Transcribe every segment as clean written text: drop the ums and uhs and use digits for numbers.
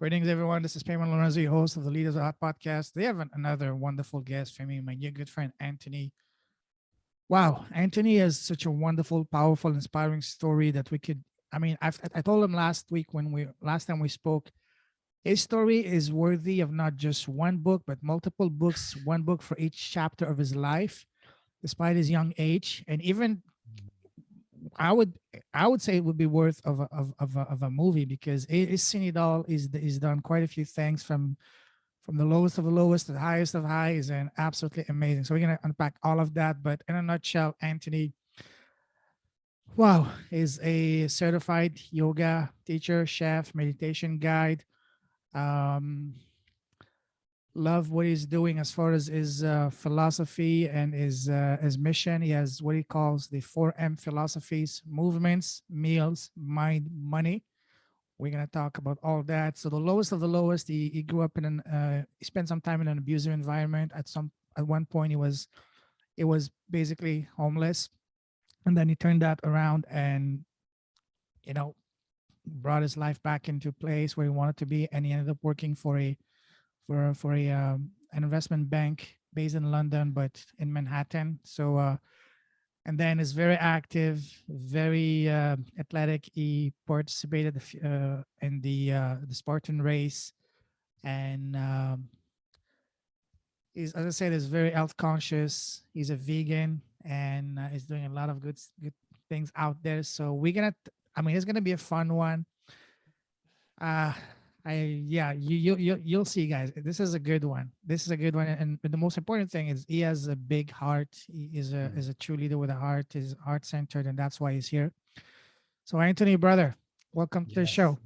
Greetings, everyone. This is Payman Lorenzo, your host of the Leaders of Art podcast. They have another wonderful guest for me, my new good friend, Anthony. Wow, Anthony has such a wonderful, powerful, inspiring story that we could. I told him last time we spoke, his story is worthy of not just one book, but multiple books, one book for each chapter of his life, despite his young age. And even I would I would say it would be worth of a movie because is seen it all. Is done quite a few things from the lowest of the lowest to the highest of highs and absolutely amazing. So we're gonna unpack all of that. But in a nutshell, Anthony, wow, is a certified yoga teacher, chef, meditation guide. Um, love what he's doing as far as his philosophy and his mission. He has what he calls the 4M philosophies: movements, meals, mind, money. We're gonna talk about all that. So the lowest of the lowest, he grew up in he spent some time in an abusive environment. At one point he was basically homeless, and then he turned that around and you know brought his life back into place where he wanted to be, and he ended up working for an investment bank based in London, but in Manhattan. So and then is very active, very athletic. He participated in the Spartan Race, and he's, as I said, is very health conscious. He's a vegan and is doing a lot of good things out there. So it's gonna be a fun one. Uh, you'll see, guys. This is a good one. This is a good one, and the most important thing is he has a big heart. He is a true leader with a heart. He's heart centered, and that's why he's here. So, Anthony, brother, welcome to the Yes, show.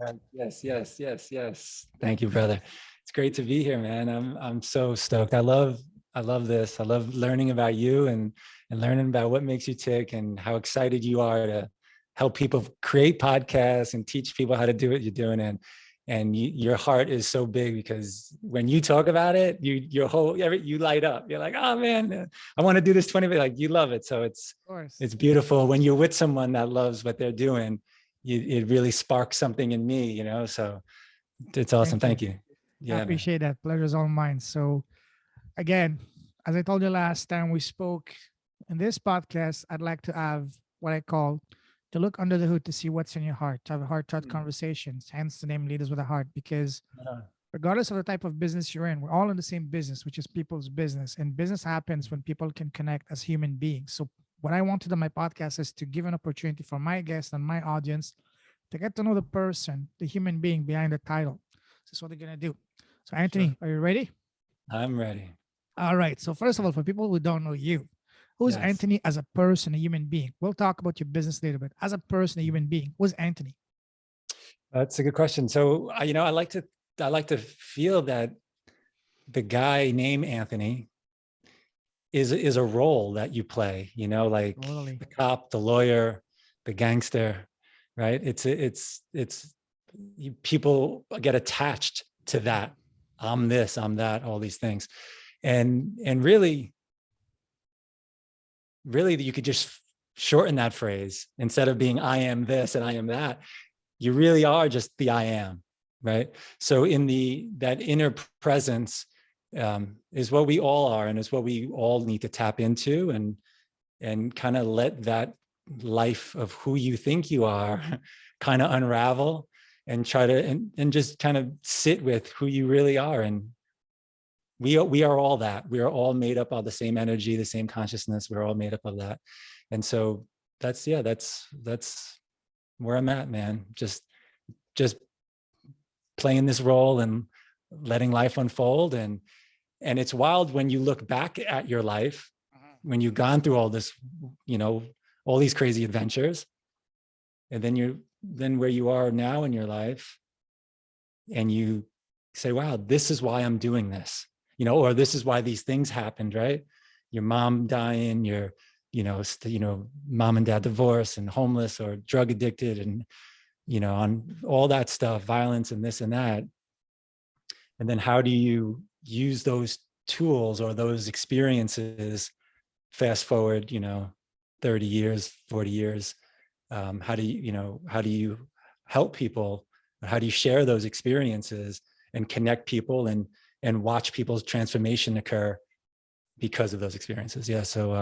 yes. Thank you, brother. It's great to be here, man. I'm so stoked. I love this. I love learning about you and learning about what makes you tick and how excited you are to help people create podcasts and teach people how to do what you're doing. And your heart is so big because when you talk about it, you light up. You're like, oh man, I want to do this 20 minutes. Like you love it. So Of course. it's beautiful when you're with someone that loves what they're doing. It really sparks something in me, so it's awesome. Thank you. Thank you. I Yeah, man. appreciate that. Pleasure's all mine. So, again, as I told you last time we spoke in this podcast, I'd like to have what I call to look under the hood to see what's in your heart, to have a heart to heart conversations, hence the name Leaders with a Heart, because Yeah. regardless of the type of business you're in, we're all in the same business, which is people's business. And business happens when people can connect as human beings. So, what I want to do in my podcast is to give an opportunity for my guests and my audience to get to know the person, the human being behind the title. This is what they're going to do. So, Anthony, Sure. are you ready? I'm ready. All right. So, first of all, for people who don't know you, who's Yes. Anthony as a person, a human being? We'll talk about your business later, but as a person, a human being, who's Anthony? That's a good question. So, I like to feel that the guy named Anthony is a role that you play, like Totally. the cop, the lawyer, the gangster, right? People get attached to that. I'm this, I'm that, all these things. And really you could just shorten that phrase. Instead of being I am this and I am that, you really are just the I am, right? So in that inner presence is what we all are, and is what we all need to tap into and kind of let that life of who you think you are kind of unravel and try to and just kind of sit with who you really are. And we are all that. We are all made up of the same energy, the same consciousness. We're all made up of that. And so that's where I'm at, man. Just playing this role and letting life unfold. And it's wild when you look back at your life, when you've gone through all this, all these crazy adventures, and then where you are now in your life, and you say, wow, this is why I'm doing this, or this is why these things happened, right? Your mom dying, your mom and dad divorced and homeless or drug addicted, and on all that stuff, violence and this and that. And then how do you use those tools or those experiences, fast forward 30 years, 40 years, how do you help people How do you share those experiences and connect people and watch people's transformation occur because of those experiences? Yeah. So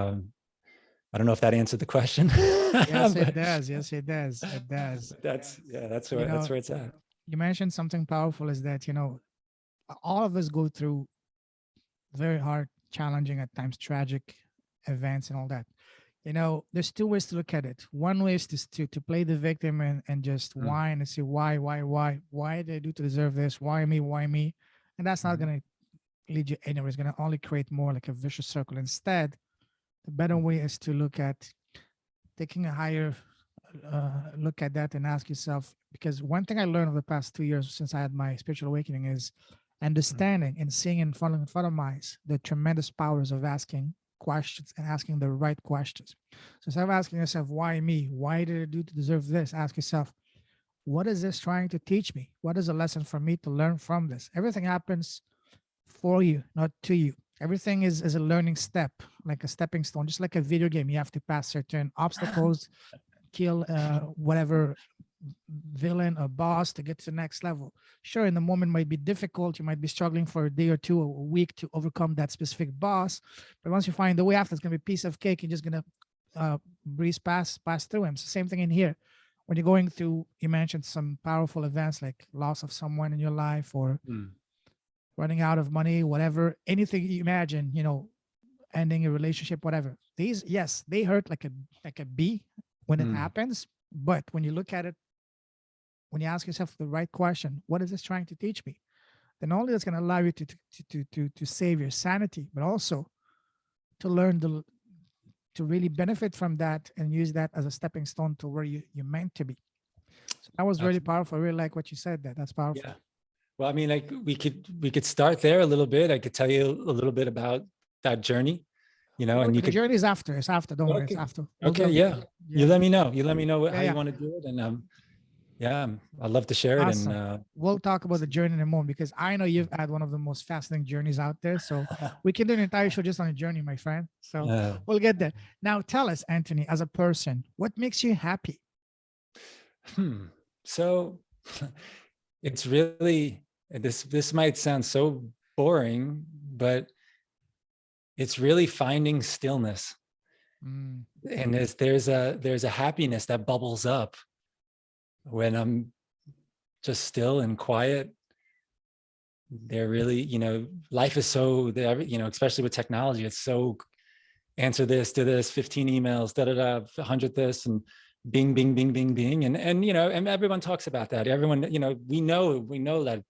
I don't know if that answered the question. Yes, it but does. Yes, it does. It does. that's You where know, it's at. you mentioned something powerful is that, all of us go through very hard, challenging, at times tragic events and all that. There's two ways to look at it. One way is to play the victim and just Mm. whine and say, why did I do to deserve this? Why me? Why me? And that's not Mhm. going to lead you anywhere. It's going to only create more like a vicious circle. Instead, the better way is to look at taking a higher look at that and ask yourself, because one thing I learned over the past 2 years since I had my spiritual awakening is understanding and seeing in front of my eyes the tremendous powers of asking questions and asking the right questions. So instead of asking yourself, why me? Why did I do to deserve this? Ask yourself, what is this trying to teach me? What is a lesson for me to learn from this? Everything happens for you, not to you. Everything is a learning step, like a stepping stone, just like a video game. You have to pass certain obstacles, kill whatever villain or boss to get to the next level. Sure, in the moment might be difficult. You might be struggling for a day or two, a week to overcome that specific boss. But once you find the way after, it's gonna be a piece of cake. You're just gonna breeze pass through him. It's the same thing in here. When you're going through, you mentioned some powerful events like loss of someone in your life or Mm. running out of money, whatever, anything you imagine, ending a relationship, whatever. These, yes, they hurt like a bee when it Mm. happens. But when you look at it, when you ask yourself the right question, what is this trying to teach me? Then only that's going to allow you to save your sanity, but also to learn to really benefit from that and use that as a stepping stone to where you're meant to be. So that was really Absolutely. powerful. I really like what you said. That's powerful. Yeah. Well, I mean, like we could start there a little bit. I could tell you a little bit about that journey, and you The could. journey is after. It's after. Don't worry. It's Okay. after. We'll Okay. go. Yeah. You Yeah. let me know. You let me know Yeah. how you Yeah. want to do it, and yeah, I'd love to share it. And Awesome. We'll talk about the journey in a moment because I know you've had one of the most fascinating journeys out there. So we can do an entire show just on a journey, my friend. So uh, we'll get there. Now, tell us, Anthony, as a person, what makes you happy? So it's really this might sound so boring, but it's really finding stillness. Mm, And there's a happiness that bubbles up when I'm just still and quiet. They're really, life is so, especially with technology, it's so answer this, do this, 15 emails, 100 this, and bing, bing, bing, bing, bing. And everyone talks about that. Everyone, we know that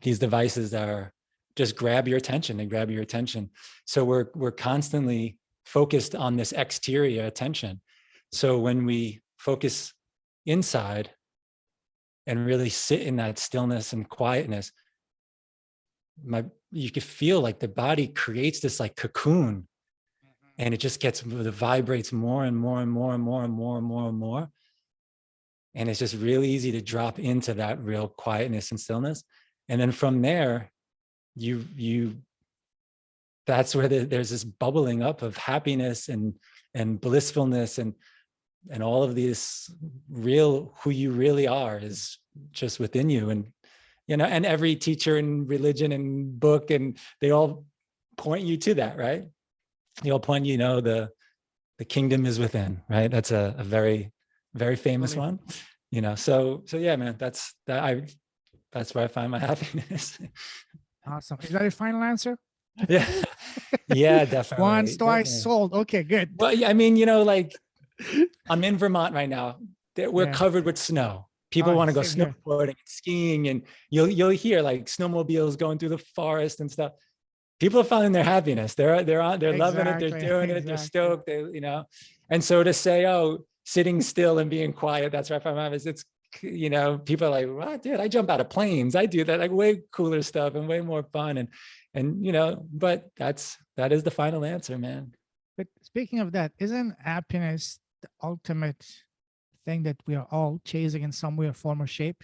these devices are just grab your attention and grab your attention. So we're constantly focused on this exterior attention. So when we focus inside and really sit in that stillness and quietness, you could feel like the body creates this like cocoon, and it just it vibrates more and more and more and more and more and more and more. And it's just really easy to drop into that real quietness and stillness. And then from there, you that's where there's this bubbling up of happiness and blissfulness and all of these real who you really are is just within you. And and every teacher and religion and book, and they all point you to that, right? They all point, the kingdom is within, right? That's a very, very famous totally. one. So yeah, man, that's where I find my happiness. Awesome. Is that a final answer? Yeah. Yeah, Once, definitely. twice, Definitely. sold. Okay, good. Well, yeah, I mean, like I'm in Vermont right now. We're Yeah. covered with snow. People Oh, want to go same here. snowboarding and skiing, and you'll hear like snowmobiles going through the forest and stuff. People are finding their happiness. They're loving it. They're Exactly. doing it. They're Exactly. stoked. And so to say, oh, sitting still and being quiet, that's where I find my happiness. It's people are like, well, dude, I jump out of planes. I do that, like way cooler stuff and way more fun. But that is the final answer, man. But speaking of that, isn't happiness the ultimate thing that we are all chasing in some way or form or shape?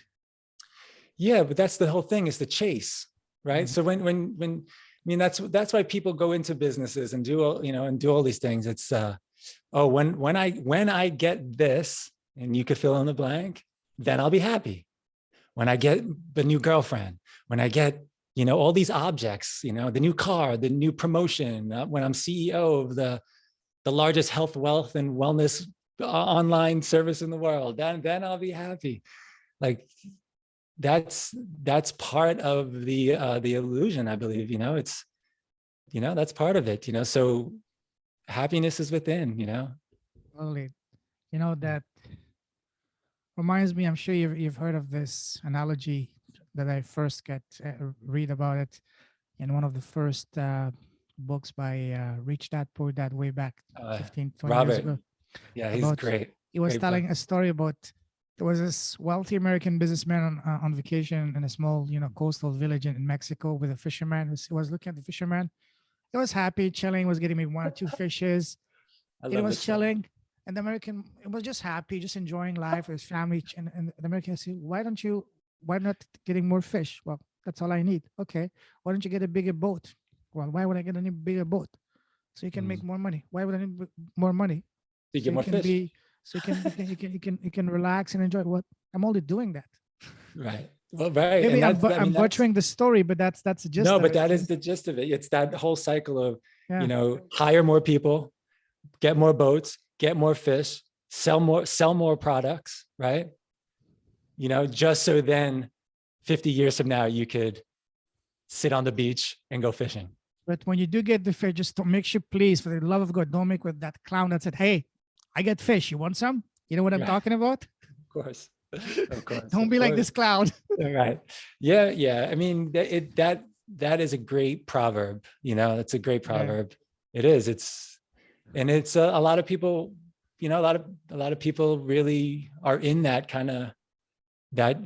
Yeah, but that's the whole thing, is the chase, right? Mm. So when I mean, that's why people go into businesses and do all these things. It's when I get this, and you could fill in the blank, then I'll be happy. when I get the new girlfriend, when I get, all these objects, the new car, the new promotion, when I'm CEO of the largest health, wealth, and wellness online service in the world, then I'll be happy. Like that's part of the illusion, I believe. It's, that's part of it. So happiness is within. Totally. That reminds me, I'm sure you've heard of this analogy that I first read about it in one of the first books by Rich Dad Poor Dad way back 15, 20 years Robert. ago. Yeah, he's About great. He was Great telling book. a story about there was this wealthy American businessman on vacation in a small, coastal village in Mexico with a fisherman. He was looking at the fisherman. He was happy, chilling, was getting maybe one or two fishes. I He love was this story. chilling. And the American was just happy, just enjoying life with his family. And the American said, why not getting more fish? Well, that's all I need. Okay. Why don't you get a bigger boat? Well, why would I get a bigger boat? So you can make more money. Why would I need more money? You So get you more can fish. you can relax and enjoy. What I'm only doing that. Right. Well, right. Maybe And that's, I'm that's, butchering the story, but that's the gist no, of but it. that is the gist of it. It's that whole cycle of, Yeah. Hire more people, get more boats, get more fish, sell more products, right? Just so then 50 years from now, you could sit on the beach and go fishing. But when you do get the fish, just don't make sure, please, for the love of God, don't make with that clown that said, "Hey, I get fish. You want some?" You know what I'm Right. talking about? Of course. Of course. Don't be like this clown. Right. Yeah. Yeah. I mean, that is a great proverb. It's a great proverb. Yeah. It is. It's a lot of people, a lot of people really are in that kind of that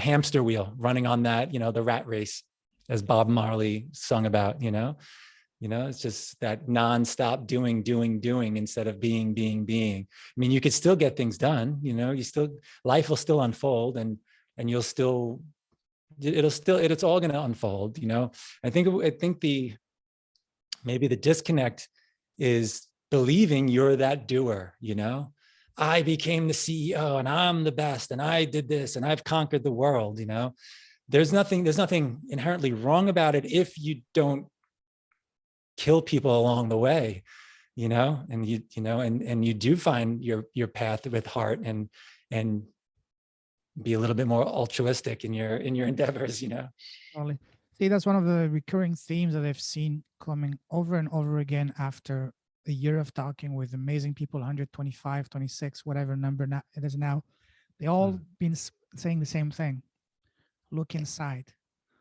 hamster wheel, running on that, the rat race, as Bob Marley sung about. It's just that nonstop doing instead of being. I mean, you could still get things done. Life will still unfold, and you'll still, it's all going to unfold. I think maybe the disconnect is believing you're that doer. I became the CEO and I'm the best and I did this and I've conquered the world. There's nothing inherently wrong about it if you don't kill people along the way, and you do find your path with heart and be a little bit more altruistic in your endeavors. Only. See, that's one of the recurring themes that I've seen coming over and over again after a year of talking with amazing people, 125, 26, whatever number it is now. They all been saying the same thing. Look inside.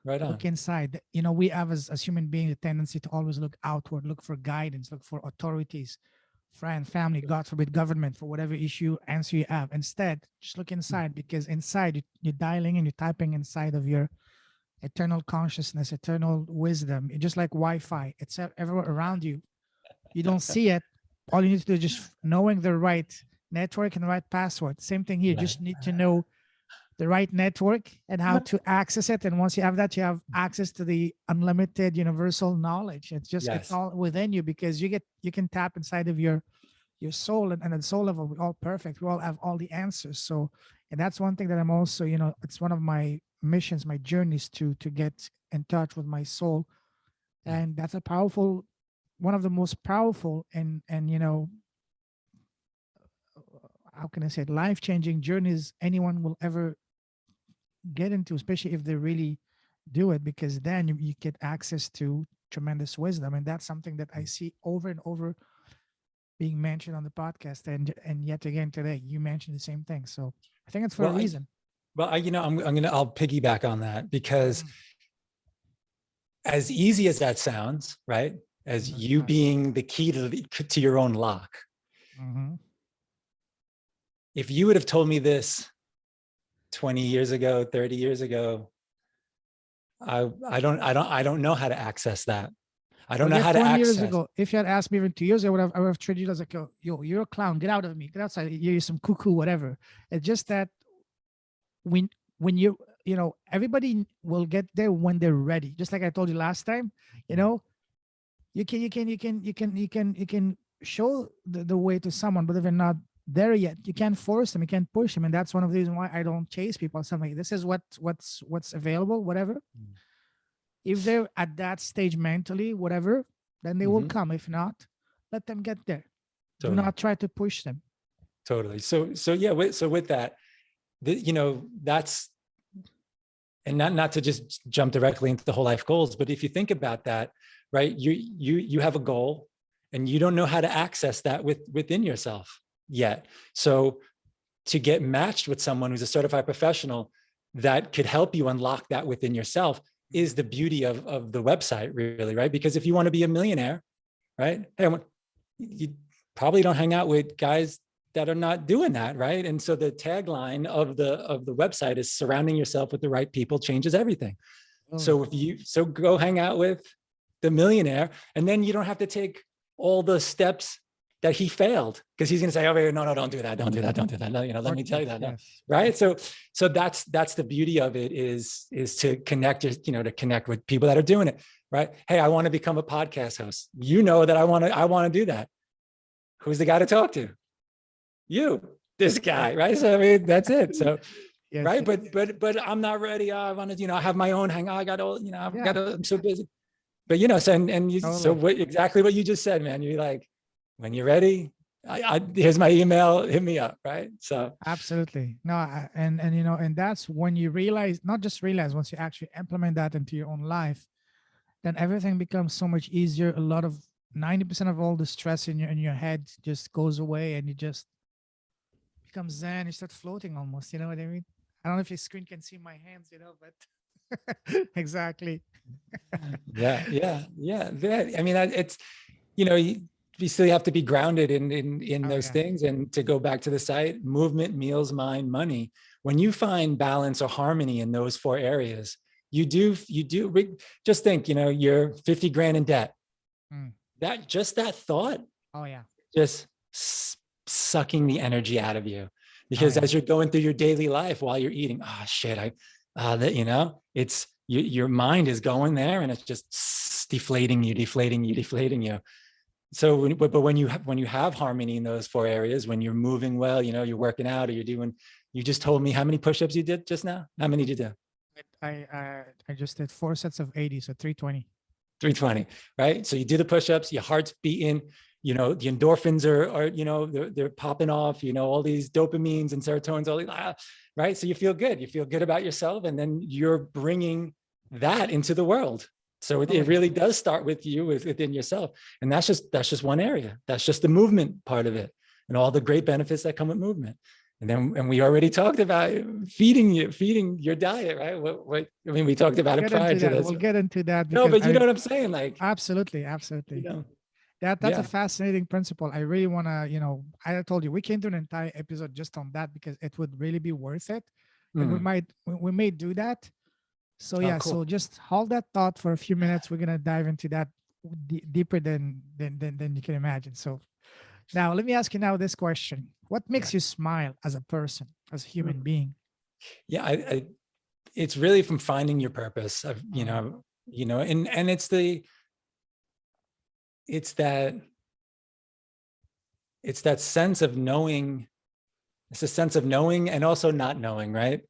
Right on. Look inside. We have as human beings a tendency to always look outward, look for guidance, look for authorities, friend, family, God forbid, government, for whatever issue answer you have. Instead, just look inside, because inside you're dialing and you're typing inside of your eternal consciousness, eternal wisdom. It's just like Wi-Fi. It's everywhere around you. You don't see it. All you need to do is just knowing the right network and the right password. Same thing here. Just need to know the right network and how to access it. And once you have that, you have access to the unlimited universal knowledge. It's just, it's all within you, because you can tap inside of your soul, and at the soul level, we're all perfect. We all have all the answers. So, and that's one thing that I'm also, it's one of my missions, my journeys to get in touch with my soul. And that's a powerful, one of the most powerful and how can I say it, life-changing journeys anyone will ever get into, especially if they really do it, because then you get access to tremendous wisdom. And that's something that I see over and over being mentioned on the podcast. And yet again today, you mentioned the same thing. So I think it's for a reason. I'll piggyback on that, because as easy as that sounds, right? As you being the key to your own lock. If you would have told me this 20 years ago, 30 years ago, I don't know how to access that. I don't know how to 20 access. years ago, if you had asked me even 2 years ago, I would have treated you as like, yo, you're a clown. Get out of me. Get outside. You're some cuckoo, whatever. It's just that when everybody will get there when they're ready. Just like I told you last time, you can show the way to someone, but if they're not there yet. You can't force them. You can't push them, and that's one of the reasons why I don't chase people. So I'm like, this is what's available, whatever. Mm. If they're at that stage mentally, whatever, then they will Mhm. come. If not, let them get there. Do Totally. not try to push them. Totally. So yeah, so with that, that's, and not to just jump directly into the whole life goals, but if you think about that, right, you have a goal and you don't know how to access that within yourself yet. So to get matched with someone who's a certified professional that could help you unlock that within yourself is the beauty of the website, really, right? Because if you want to be a millionaire, right, hey, you probably don't hang out with guys that are not doing that, right? And so the tagline of the website is surrounding yourself with the right people changes everything. Oh, So go hang out with the millionaire, and then you don't have to take all the steps that he failed, because he's going to say, oh, wait, no, don't do that, don't do that, don't do that. No, let me tell you that. No. yes. Right. So that's the beauty of it is to connect, to connect with people that are doing it. Right. Hey, I want to become a podcast host. You know that I want to do that. Who's the guy to talk to? You, this guy, right? So I mean, that's it. So, Yes. right. But I'm not ready. I want to, I have my own hang. I got all, I'm so busy. But so exactly what you just said, man. You're like, when you're ready, here's my email, hit me up, right? So Absolutely. No, and that's when you realize, not just realize, once you actually implement that into your own life, then everything becomes so much easier. A lot of 90% of all the stress in your head just goes away, and you just become zen. You start floating almost. You know what I mean? I don't know if your screen can see my hands, but exactly. yeah. I mean, it's, you still have to be grounded in Oh those yeah. things. And to go back to the site, movement, meals, mind, money. When you find balance or harmony in those four areas, you do just think, you're 50 grand in debt. Mm. That thought, Oh yeah. just sucking the energy out of you, Oh because yeah. as you're going through your daily life while you're eating, shit, it's your mind is going there, and it's just deflating you. So but when you have harmony in those four areas, when you're moving well, you're working out, or you just told me how many push-ups you did just now. How many did you do? I just did 4 sets of 80, so 320. 320, right? So you do the push-ups, your heart's beating, the endorphins are they're popping off, all these dopamines and serotonins, all these, right? So you feel good about yourself, and then you're bringing that into the world. So it really does start with you, within yourself. And that's just one area. That's just the movement part of it, and all the great benefits that come with movement. And we already talked about feeding your diet, right? We talked about it prior to this. We'll get into that No, because but you know what I'm saying? Like, absolutely. That's a yeah. fascinating principle. I really want to, I told you we can do an entire episode just on that, because it would really be worth it. And we may do that. So yeah, cool. so just hold that thought for a few minutes. We're gonna dive into that deeper than you can imagine. So now let me ask you now this question: what makes you smile as a person, as a human being? Yeah, it's really from finding your purpose. And it's that sense of knowing. It's a sense of knowing and also not knowing, right?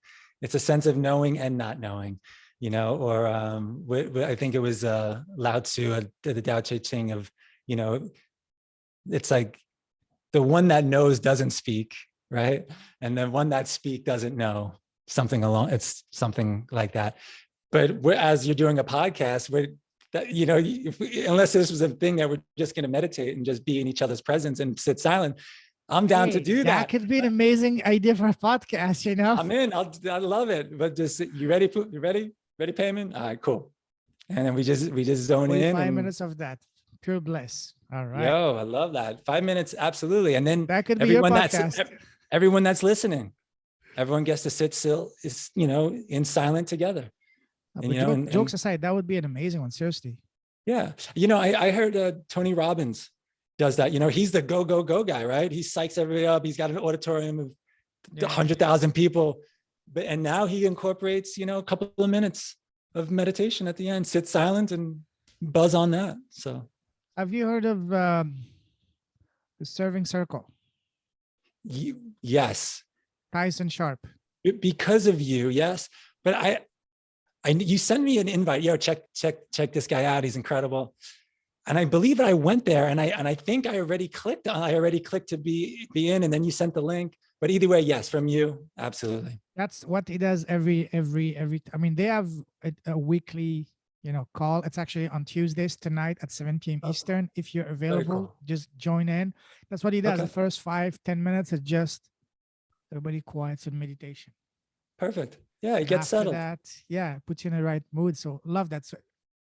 It's a sense of knowing and not knowing, or I think it was Lao Tzu, the Tao Te Ching of, it's like the one that knows doesn't speak, right? And the one that speak doesn't know, it's something like that. But as you're doing a podcast, unless this was a thing that we're just going to meditate and just be in each other's presence and sit silent, I'm down to do That that. could be an amazing idea for a podcast, I'm in. I love it. But just, you ready? You ready? Ready, payment? All right, cool. And then we just zone in. 5 minutes of that, pure bliss. All right. Yo, I love that. 5 minutes, absolutely. And then that could be your podcast. Everyone that's listening, everyone gets to sit still, is in silent together. And, jokes aside, that would be an amazing one. Seriously. Yeah, I heard Tony Robbins does that. He's the go guy, right? He psychs everybody up. He's got an auditorium of 100,000 people, and now he incorporates, a couple of minutes of meditation at the end. Sit silent and buzz on that. So, have you heard of the serving circle? Yes, Tyson Sharp. because of you. Yes. But you sent me an invite. Yo, check this guy out. He's incredible. And I believe that I went there, and I think I already clicked to be in, and then you sent the link. But either way, yes, from you, absolutely. That's what he does every. I mean, they have a weekly, call. It's actually on Tuesdays tonight at 7 p.m. Oh, Eastern. If you're very available, cool. just join in. That's what he does. Okay, The first 5-10 minutes is just everybody quiets and meditation. perfect. Yeah, it And gets after settled. that, yeah, it puts you in the right mood. So love that. So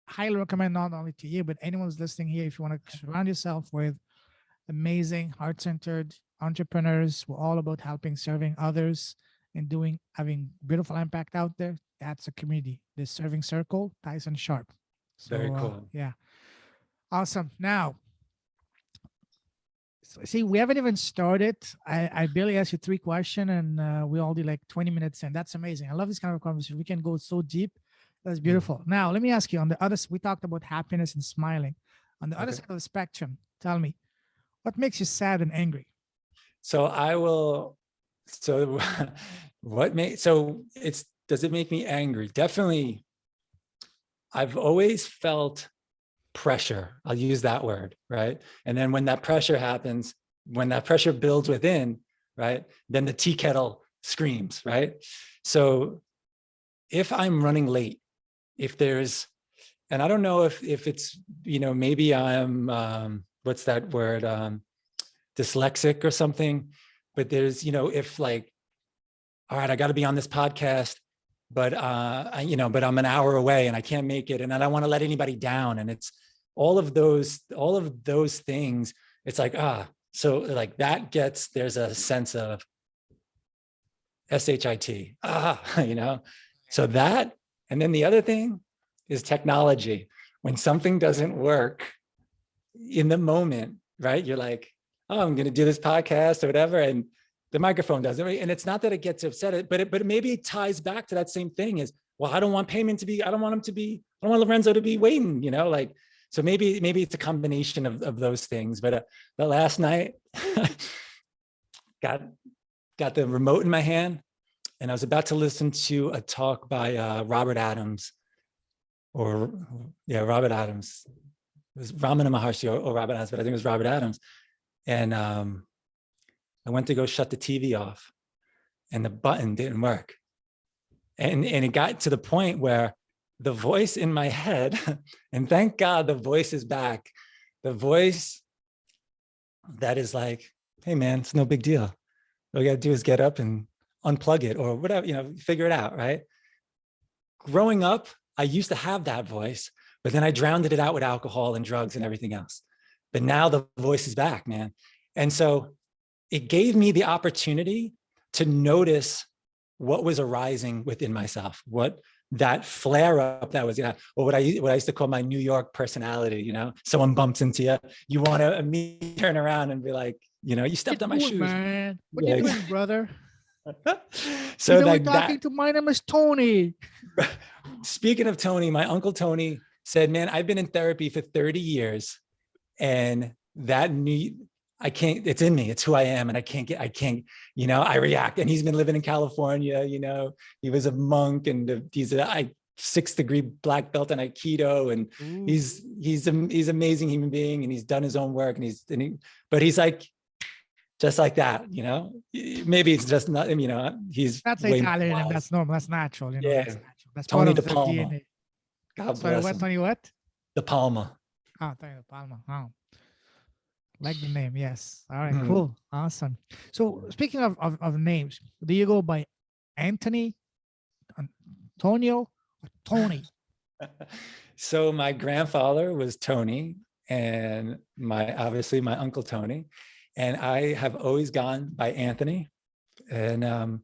highly recommend not only to you, but anyone who's listening here, if you want to surround yourself with amazing, heart-centered entrepreneurs who are all about helping, serving others, and having beautiful impact out there. That's a community. This serving circle, Tyson Sharp. Very So cool. yeah, awesome. Now, see, we haven't even started. I barely asked you 3 questions, and we all did like 20 minutes, and that's amazing. I love this kind of conversation. We can go so deep. That's beautiful. Now, let me ask you. On the other, we talked about happiness and smiling. On the other Okay. side of the spectrum, tell me, what makes you sad and angry? So I will. So does it make me angry? Definitely. I've always felt pressure. I'll use that word, right? And then when that pressure happens, when that pressure builds within, right, then the tea kettle screams, right? So if I'm running late, if there's, and I don't know if it's, maybe I'm, what's that word? Dyslexic or something, but there's, if like, all right, I got to be on this podcast, but but I'm an hour away and I can't make it, and I don't want to let anybody down, and it's all of those things. It's like so like there's a sense of shit so that, and then the other thing is technology. When something doesn't work in the moment, right, you're like, oh, I'm going to do this podcast or whatever, and the microphone doesn't, right? And it's not that it gets upset, but maybe it ties back to that same thing is, well, I don't want Lorenzo to be waiting, like, so maybe it's a combination of those things. But last night, got the remote in my hand, and I was about to listen to a talk by Robert Adams, Robert Adams. It was Ramana Maharshi or Robert Adams, but I think it was Robert Adams. And I went to go shut the TV off, and the button didn't work. And it got to the point where the voice in my head, and thank God the voice is back, the voice that is like, hey man, it's no big deal. All you gotta do is get up and unplug it or whatever, figure it out, right? Growing up, I used to have that voice, but then I drowned it out with alcohol and drugs and everything else. But now the voice is back, man. And so it gave me the opportunity to notice what was arising within myself, what that flare up that was, or what I used to call my New York personality. Someone bumps into you, you want to immediately turn around and be like, you stepped on my shoes, man. What you doing, brother? So like talking to my name is Tony. Speaking of Tony, my uncle Tony said, man, I've been in therapy for 30 years, and I can't, it's in me. It's who I am. And I can't, I react. And he's been living in California, he was a monk, and he's a 6th-degree black belt in Aikido. And he's amazing human being. And he's done his own work, but he's like, just like that, maybe it's just not, he's that's Italian and that's normal. That's natural. Yeah. That's natural. That's Tony part of De the Palma. DNA. God Sorry, bless what, him. Tony, what? De Palma. Oh, Tony De Palma. Oh. Like the name, yes. All right, cool. Awesome. So speaking of names, do you go by Anthony, Antonio, or Tony? So my grandfather was Tony, and obviously my uncle Tony, and I have always gone by Anthony. And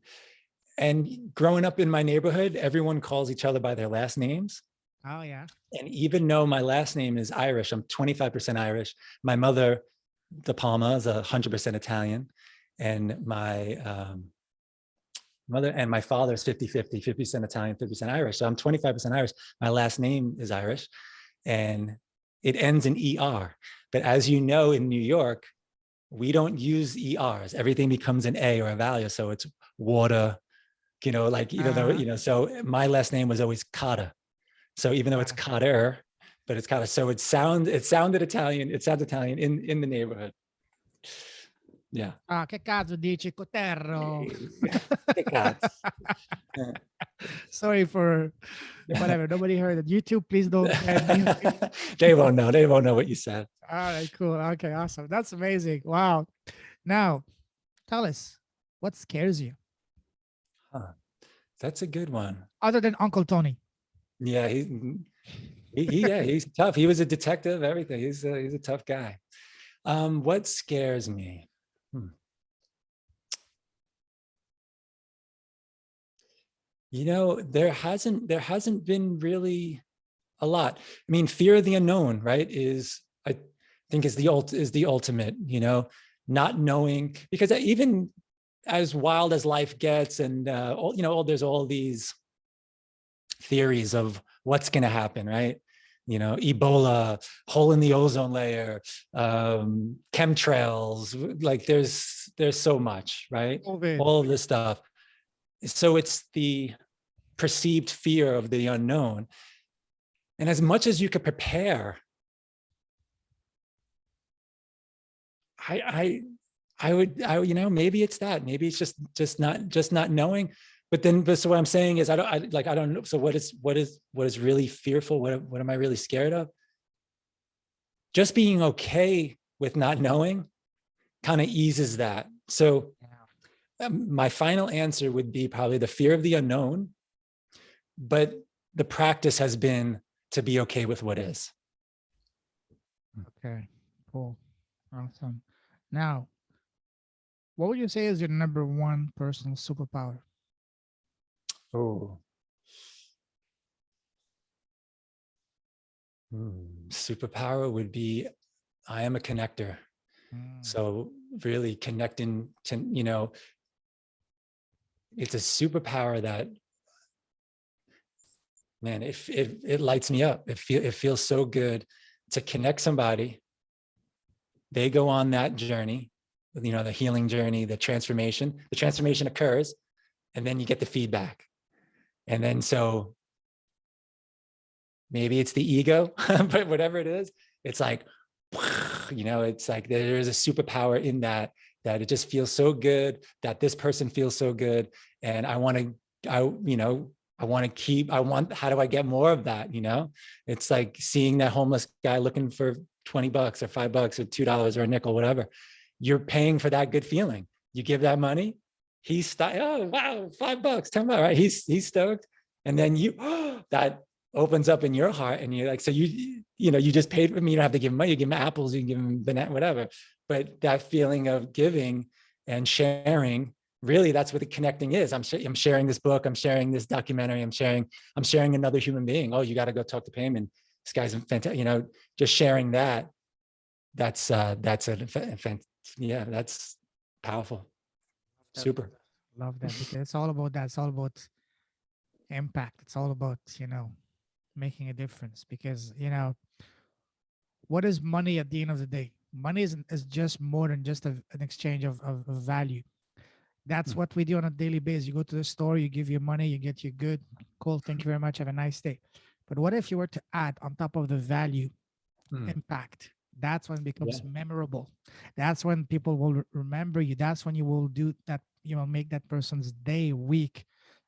growing up in my neighborhood, everyone calls each other by their last names. Oh yeah. And even though my last name is Irish, I'm 25% Irish. My mother, De Palma, is 100% Italian, and my mother and my father is 50-50, 50% Italian, 50% Irish. So I'm 25% Irish. My last name is Irish, and it ends in ER. But as you know, in New York, we don't use ERs. Everything becomes an A or a value. So it's water, like, so my last name was always Cotter. So even though it's Cotter, but it's Cotter. So it sounded Italian. It sounds Italian in the neighborhood. Yeah. Ah, che cazzo dici, Coterro? Che cazzo. Sorry for whatever. Nobody heard it. YouTube, please don't ban me. They won't know. They won't know what you said. All right, cool. Okay, awesome. That's amazing. Wow. Now, tell us, what scares you? Huh. That's a good one. Other than Uncle Tony. Yeah, he's tough. He was a detective, everything. He's a tough guy. What scares me? There hasn't been really a lot. I mean, fear of the unknown, right? I think is the ultimate, not knowing, because even as wild as life gets, and there's all these theories of what's going to happen, right? Ebola, hole in the ozone layer, chemtrails, like there's so much, right? COVID. All of this stuff. So it's the perceived fear of the unknown. And as much as you could prepare, I would, maybe it's that, maybe it's just not knowing. But so what I'm saying is, I don't know. So what is really fearful? What am I really scared of? Just being okay with not knowing kind of eases that. So my final answer would be probably the fear of the unknown, but the practice has been to be okay with what is. Okay, cool. Awesome. Now, what would you say is your number one personal superpower? Oh. Superpower would be, I am a connector. So really connecting to, it's a superpower that, man, it lights me up. It feels so good to connect somebody. They go on that journey, the healing journey, the transformation occurs, and then you get the feedback. And then so maybe it's the ego, but whatever it is, it's like, it's like there is a superpower in that it just feels so good, that this person feels so good. And how do I get more of that? It's like seeing that homeless guy looking for $20 or $5 or $2 or a nickel, whatever. You're paying for that good feeling. You give that money, he's oh wow, $5, $10, right? He's stoked. And then that opens up in your heart, and you're like, so you just paid for me. You don't have to give him money. You give him apples, you can give him banana, whatever. But that feeling of giving and sharing, really, that's what the connecting is. I'm sharing this book. I'm sharing this documentary. I'm sharing another human being. Oh, you got to go talk to Payman. This guy's fantastic. Just sharing that. That's that's powerful. Super. Love that, because it's all about that. It's all about impact. It's all about, making a difference, because, what is money at the end of the day? Money is just more than just an exchange of value. That's what we do on a daily basis. You go to the store, you give your money, you get your good. Cool. Thank you very much. Have a nice day. But what if you were to add on top of the value, impact? That's when it becomes memorable. That's when people will remember you. That's when you will do that, make that person's day, week,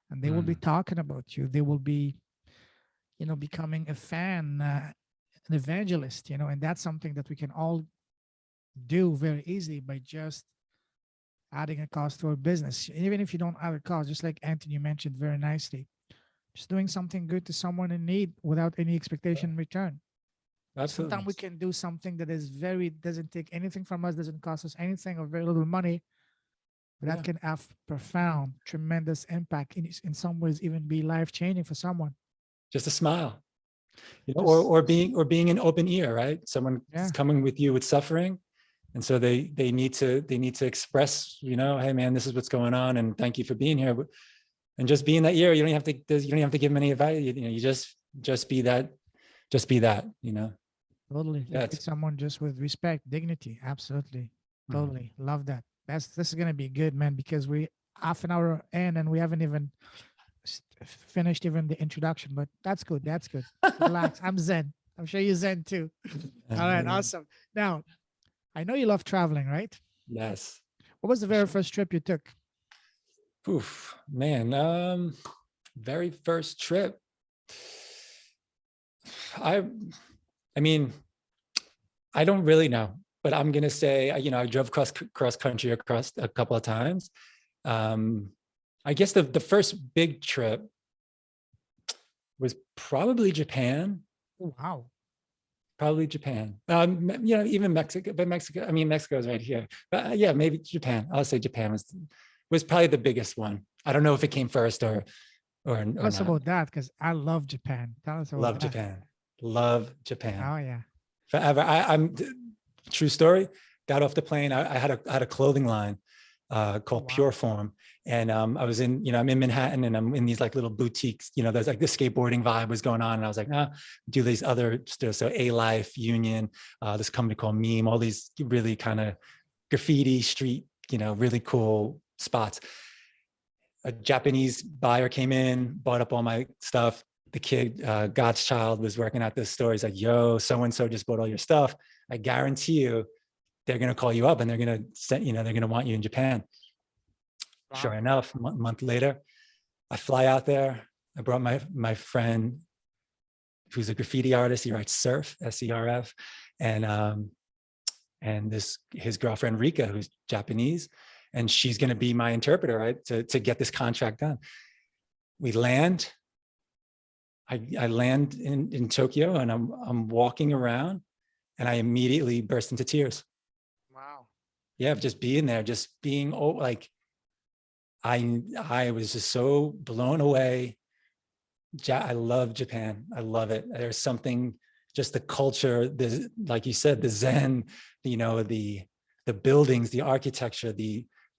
and they will be talking about you. They will be, becoming a fan, an evangelist, and that's something that we can all do very easily by just adding a cost to our business. Even if you don't add a cost, just like Anthony mentioned very nicely, just doing something good to someone in need without any expectation in return. Absolutely. Sometimes we can do something that is doesn't take anything from us, doesn't cost us anything or very little money, but that can have profound, tremendous impact, in some ways even be life-changing for someone. Just a smile, or being an open ear, right? Someone is coming with you with suffering, and so they need to express, hey man, this is what's going on, and thank you for being here. And just be in that ear. You don't have to give them any advice. You just be that. Totally. Treat someone just with respect, dignity. Absolutely. Mhm. Totally love that. This is gonna be good, man, because we half an hour in and we haven't even finished even the introduction. But that's good. That's good. Relax. I'm zen. I'm sure you're zen too. All right, Yeah. awesome. Now I know you love traveling, right? Yes. What was the For very sure. first trip you took? Oof, man. Very first trip. I I mean, I don't really know, but I'm gonna say, I drove cross country across a couple of times. Um, I guess the first big trip was probably Japan. Oh, wow. Probably Japan. Even Mexico, but Mexico is right here. But yeah, maybe Japan. I'll say Japan was probably the biggest one. I don't know if it came first Tell or us not. about that because I love Japan. Tell us about Love that. Japan. Love Japan. Oh yeah. Forever. I'm true story. Got off the plane. I had a clothing line Oh called Pure wow. Form, and I was in, I'm in Manhattan, and I'm in these like little boutiques. There's like the skateboarding vibe was going on, and I was like, do these other stores. So A Life, Union, this company called Meme, all these really kind of graffiti street, really cool spots. A Japanese buyer came in, bought up all my stuff. The kid, God's child, was working at this store. He's like, yo, so and so just bought all your stuff. I guarantee you they're going to call you up and they're going to send, they're going to want you in Japan. Sure Wow. enough, a month later, I fly out there. I brought my friend who's a graffiti artist. He writes surf, SERF, and his girlfriend Rika, who's Japanese, and she's going to be my interpreter, right, to get this contract done. We land. I land in Tokyo, and I'm walking around, and I immediately burst into tears. Wow. Yeah, just being there, just being like I was just so blown away. I love Japan. I love it. There's something, just the culture, like you said, the Zen, the buildings, the architecture,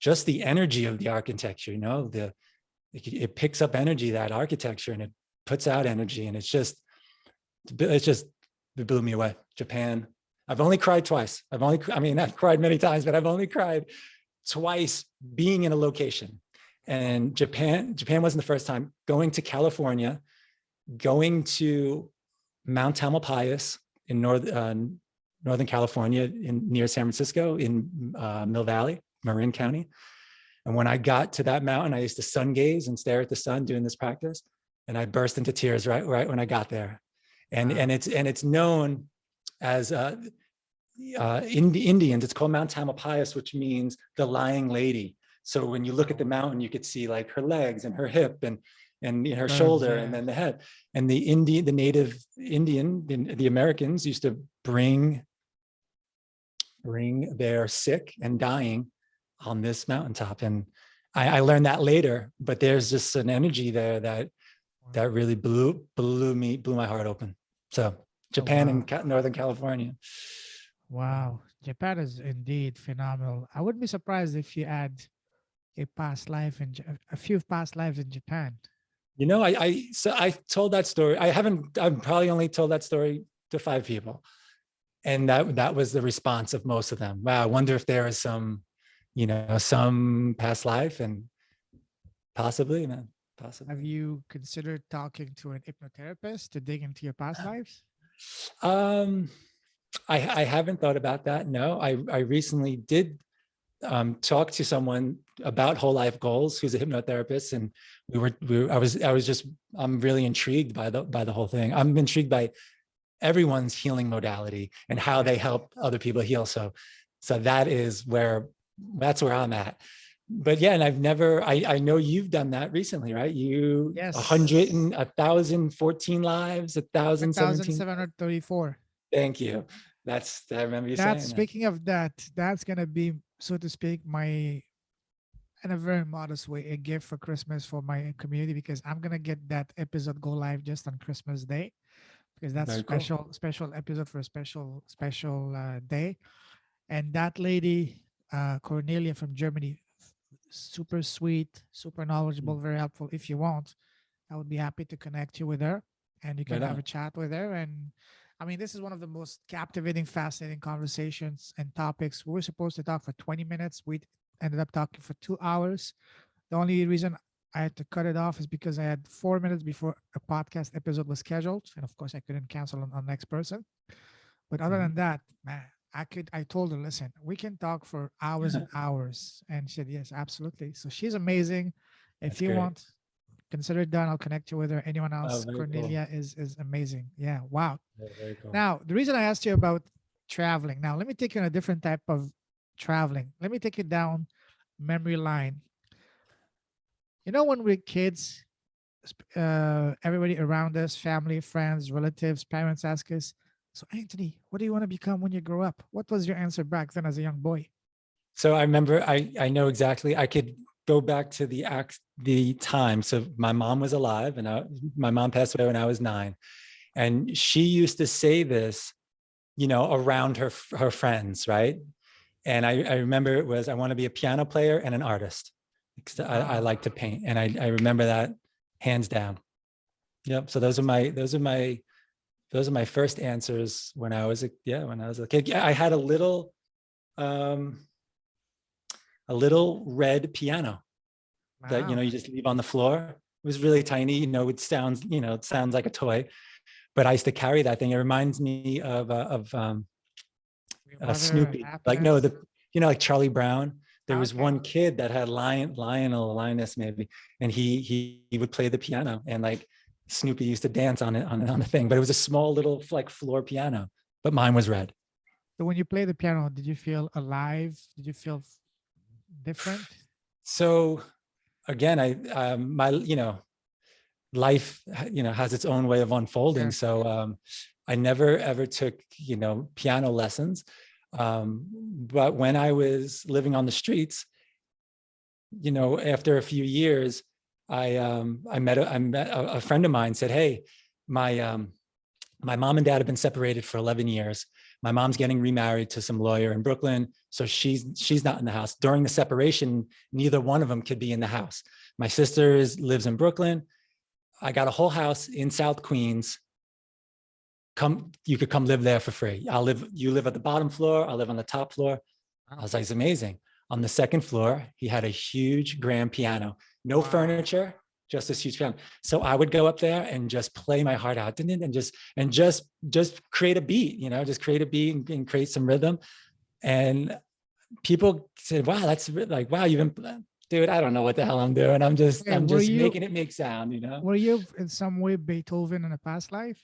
just the energy of the architecture. It picks up energy, that architecture, and it puts out energy, and it blew me away. Japan. I've only cried twice. I've cried many times, but I've only cried twice being in a location. And Japan wasn't the first time. Going to California, going to Mount Tamalpais in Northern California, near San Francisco, in Mill Valley, Marin County. And when I got to that mountain, I used to sun gaze and stare at the sun doing this practice, and I burst into tears right when I got there. And Wow. it's known as in the Indians, it's called Mount Tamalpais, which means the lying lady. So when you look at the mountain, you could see like her legs and her hip and her Curves, shoulder and yeah. then the head. And the native Indian, the Americans used to bring their sick and dying on this mountaintop. And I learned that later, but there's just an energy there that Wow. really blew my heart open. So Oh Japan wow. and Northern California. Wow. Japan is indeed phenomenal. I wouldn't be surprised if you add a few past lives in Japan. I told that story. I've probably only told that story to 5 people. And that was the response of most of them. Wow, I wonder if there is some past life, and possibly, man, Have possibly. you considered talking to an hypnotherapist to dig into your past lives? Um, I haven't thought about that. No, I recently did talk to someone about whole life goals who's a hypnotherapist, and I'm really intrigued by the whole thing. I'm intrigued by everyone's healing modality and how they Yes. help other people heal. So that's where I'm at. But yeah, and I know you've done that recently, right? You Yes. 1,014 lives, 1,017. 1,734. Thank you. I remember you That's saying that. speaking of that, that's gonna be, so to speak, my, in a very modest way, a gift for Christmas for my community, because I'm gonna get that episode go live just on Christmas Day, because that's Very cool. special episode for a special day. And that lady, Cornelia from Germany, super sweet, super knowledgeable, very helpful. If you want, I would be happy to connect you with her, and you can Right have on. a chat with her. And I mean, this is one of the most captivating, fascinating conversations and topics. We were supposed to talk for 20 minutes. We ended up talking for 2 hours. The only reason I had to cut it off is because I had 4 minutes before a podcast episode was scheduled. And of course, I couldn't cancel on the next person. But other than Mhm. that, man, I told her, listen, we can talk for hours and hours. And she said, yes, absolutely. So she's amazing. If That's you great. want, consider it done. I'll connect you with her. Anyone Oh, else? very cool. Cornelia is amazing. Yeah. Wow. Very, very cool. Now, the reason I asked you about traveling, now let me take you on a different type of traveling. Let me take you down memory line. You know, when we're kids, everybody around us, family, friends, relatives, parents ask us, so Anthony, what do you want to become when you grow up? What was your answer back then as a young boy? So I remember, I know exactly. I could go back to the time. So my mom was alive, and my mom passed away when I was 9, and she used to say this, around her friends, right? And I remember it was, I want to be a piano player and an artist. Because I Wow. like to paint, and I remember that hands down. Yep. So those are my first answers when I was a kid. Yeah, I had um, a little red piano that Wow. you just leave on the floor. It was really tiny. It sounds like a toy, but I used to carry that thing. It reminds me Your mother, Snoopy. Like no, happiness. like Charlie Brown. There was Okay. one kid that had Lionel, Lioness maybe, and he would play the piano, and like Snoopy used to dance on it on the thing. But it was a small little like floor piano, but mine was red. So when you play the piano, did you feel alive? Did you feel different? So again, I my life has its own way of unfolding. Sure. So I never ever took piano lessons, but when I was living on the streets, after a few years, I met a friend of mine. Said, hey, my mom and dad have been separated for 11 years. My mom's getting remarried to some lawyer in Brooklyn, so she's not in the house. During the separation, neither one of them could be in the house. My sister lives in Brooklyn. I got a whole house in South Queens. You could come live there for free. You live at the bottom floor, I'll live on the top floor. I Wow. was like, it's amazing. On the second floor, he had a huge grand piano, no Wow. furniture, just this huge piano. So I would go up there and just play my heart out, and just create a beat, just create a beat and create some rhythm. And people said, wow, that's like, wow, you've been, dude, I don't know what the hell I'm doing. I'm just, Hey, I'm just making it make sound. were you in some way Beethoven in a past life?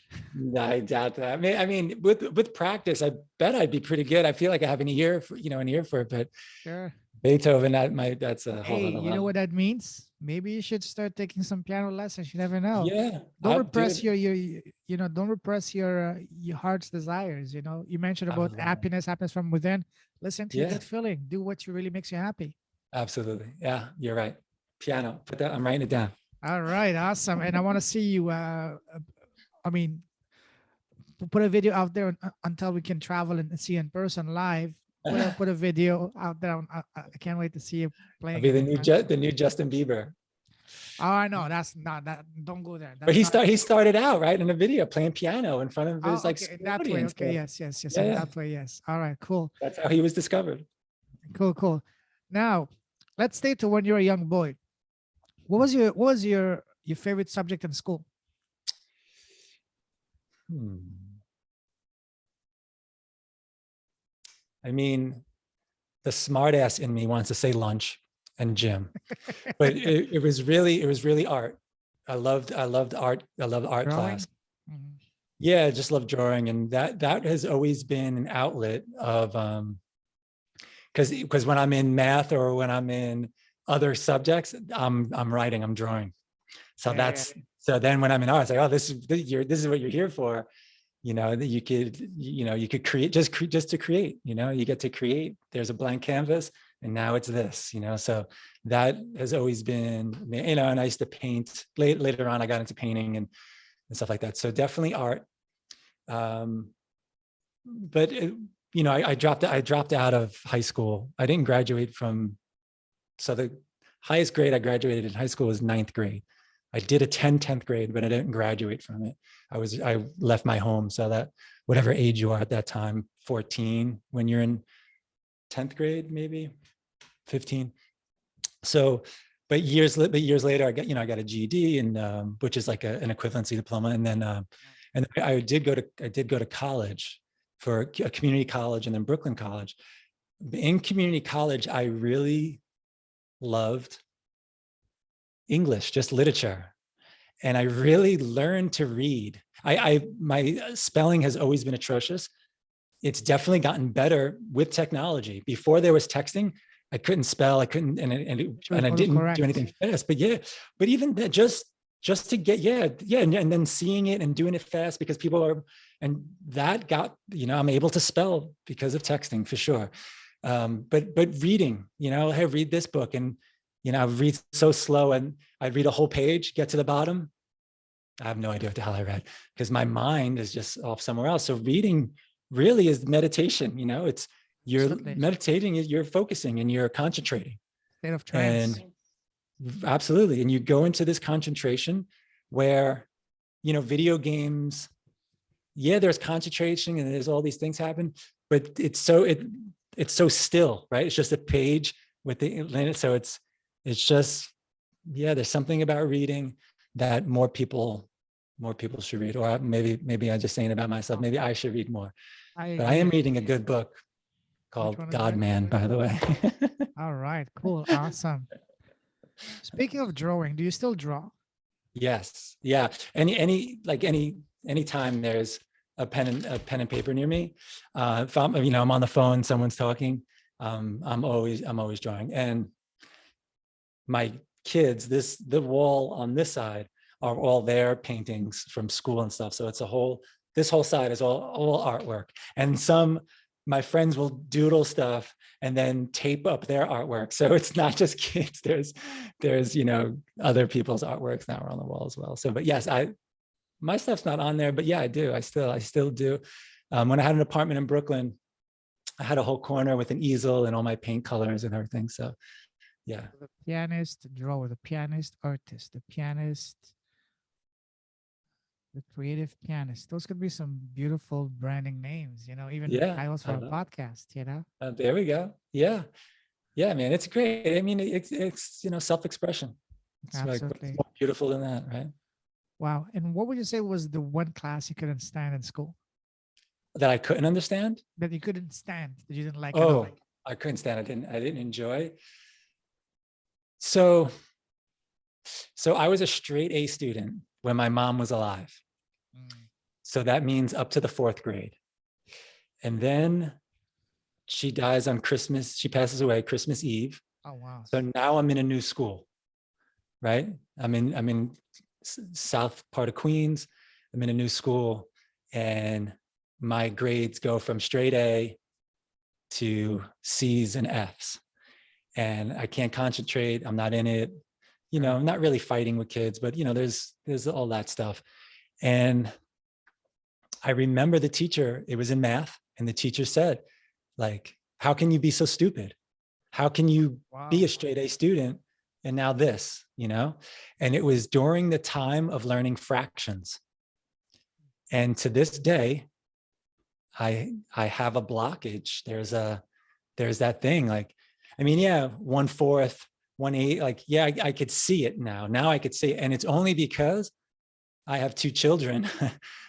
I doubt that. I mean, with practice, I bet I'd be pretty good. I feel like I have an ear for it, but Sure. Beethoven, that's a whole Hey, other you know what level. that means? Maybe you should start taking some piano lessons. You never know. Yeah, Don't I'll do repress it. don't repress your heart's desires. You mentioned I about would love that. happiness from within. Listen to your Yeah, gut feeling. Do what really makes you happy. absolutely. Yeah, you're right. Piano. I'm writing it down. All right, awesome. And I want to see you. I mean, put a video out there until we can travel and see in person live. Put a video out there. I can't wait to see you I'll playing be it in the person. new Justin Bieber. Oh, I know that's not that. Don't go there. But That's not. he started out right in a video playing piano in front of his Oh, like okay. In school that way. audience. Okay. So Yes. Yes. Yes. yeah, In yeah, that way. Yes. All right. Cool. that's how he was discovered. Cool. Cool. Now, let's stay to when you were a young boy. What was your favorite subject in school? Hmm. I mean, the smartass in me wants to say lunch and gym, but it was really art. I loved art. I loved art class. Drawing. Mhm. Yeah, I just love drawing, and that has always been an outlet of because when I'm in math or when I'm in other subjects, I'm writing, I'm drawing. So Yeah. Yeah. that's so then when I'm in art, it's like, oh, this is what you're here for. That you could create just to create. You get to create. There's a blank canvas, and now it's this. So that has always been. And I used to paint. Later on, I got into painting and stuff like that. So definitely art. Um, but I dropped out of high school. I didn't graduate from. So the highest grade I graduated in high school was ninth grade. I did attend 10th grade, but I didn't graduate from it. I left my home. So that whatever age you are at that time, 14, when you're in 10th grade, maybe 15. So, but years later, I got a GED, and which is like an equivalency diploma. And then, and I did go to college, for a community college, and then Brooklyn College. In community college, I really loved English, just literature. And I really learned to read. My spelling has always been atrocious. It's definitely gotten better with technology. Before there was texting, I couldn't spell. I couldn't, and I didn't do anything fast. But yeah, but even that, just to get, and then seeing it and doing it fast, because people are, and that got, I'm able to spell because of texting, for sure. But reading, hey, read this book, and I read so slow, and I'd read a whole page, get to the bottom. I have no idea what the hell I read, because my mind is just off somewhere else. So reading really is meditation. It's, you're Absolutely. meditating, you're focusing, and you're concentrating. State of trance. And absolutely. And you go into this concentration where, video games, there's concentration and there's all these things happen, but it's so still, right? It's just a page with the, so it's just, there's something about reading that more people should read. Or maybe I'm just saying about myself, maybe I should read more. But I am reading a good book called God Man, by the way. All right, cool, awesome. Speaking of drawing, do you still draw? Yes, yeah. Anytime there's a pen and paper near me, if I'm on the phone, someone's talking, I'm always drawing. And my kids, the wall on this side are all their paintings from school and stuff. So it's this whole side is all artwork. And my friends will doodle stuff and then tape up their artwork. So it's not just kids, there's other people's artworks now on the wall as well. So, but yes, my stuff's not on there, but yeah, I do. I still do. When I had an apartment in Brooklyn, I had a whole corner with an easel and all my paint colors and everything. So yeah. The pianist, drawer, the pianist, artist, the pianist, the creative pianist. Those could be some beautiful branding names, even titles for a podcast, There we go. Yeah, man, it's great. I mean, it's self-expression. It's absolutely, like, what's more beautiful than that, right? Wow. And what would you say was the one class you couldn't stand in school? That I couldn't understand? That you couldn't stand, that you didn't like? Oh, I couldn't stand. I didn't enjoy. So I was a straight A student when my mom was alive. So that means up to the 4th grade. And then she dies on Christmas. She passes away Christmas Eve. Oh, wow. So now I'm in a new school, right? I'm in south part of Queens. I'm in a new school, and my grades go from straight A to C's and F's. And I can't concentrate. I'm not in it. I'm not really fighting with kids, but there's all that stuff. And I remember the teacher, it was in math, and the teacher said, like, how can you be so stupid? How can you be a straight A student and now this, And it was during the time of learning fractions. And to this day, I have a blockage. There's that thing, like, 1/4, 1/8, like, I could see it now. Now I could see it. And it's only because I have 2 children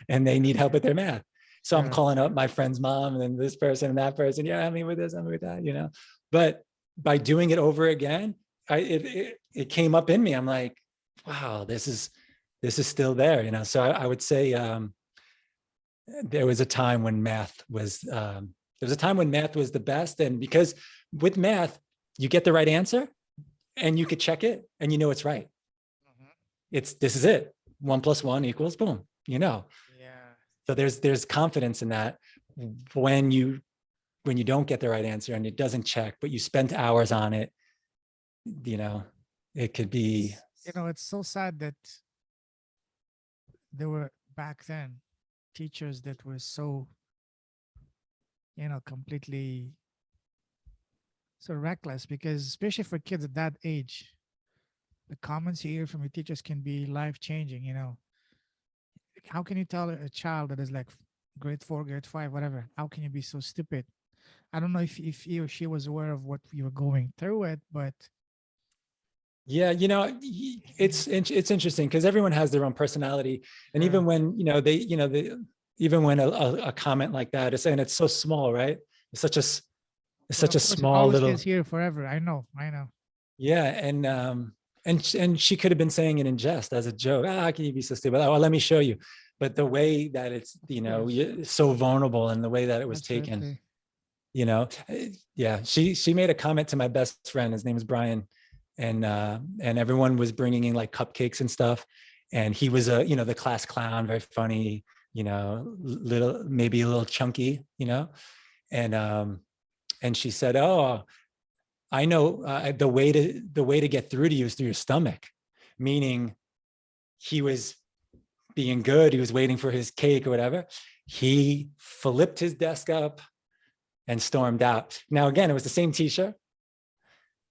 and they need help with their math. So I'm calling up my friend's mom and then this person and that person. Yeah, I'm with this, I'm with that, But by doing it over again, it came up in me. I'm like, wow, this is still there, So I would say there was a time when math was the best. And because with math, you get the right answer and you could check it and it's right. This is it. 1 + 1 = boom, Yeah. So there's confidence in that when you don't get the right answer and it doesn't check, but you spent hours on it, it could be. It's so sad that there were back then teachers that were so, completely so reckless, because especially for kids at that age, the comments you hear from your teachers can be life changing. How can you tell a child that is like grade 4, grade 5, whatever? How can you be so stupid? I don't know if he or she was aware of what you were going through it, but Yeah, it's interesting because everyone has their own personality, and even correct. when they even when a comment like that is, and it's so small, right? It's such a it's But such of a course, it small always stays little. here forever. I know. Yeah, and she could have been saying it in jest as a joke. Ah, can you be so stupid? Oh, well, let me show you. But the way that it's Of course, so vulnerable, and the way that it was taken, absolutely. yeah, she made a comment to my best friend. His name is Brian, and everyone was bringing in like cupcakes and stuff, and he was the class clown, very funny, little, maybe a little chunky, and she said, oh, I know, the way to get through to you is through your stomach, meaning he was being good, he was waiting for his cake or whatever. He flipped his desk up and stormed out. Now, again, it was the same t-shirt,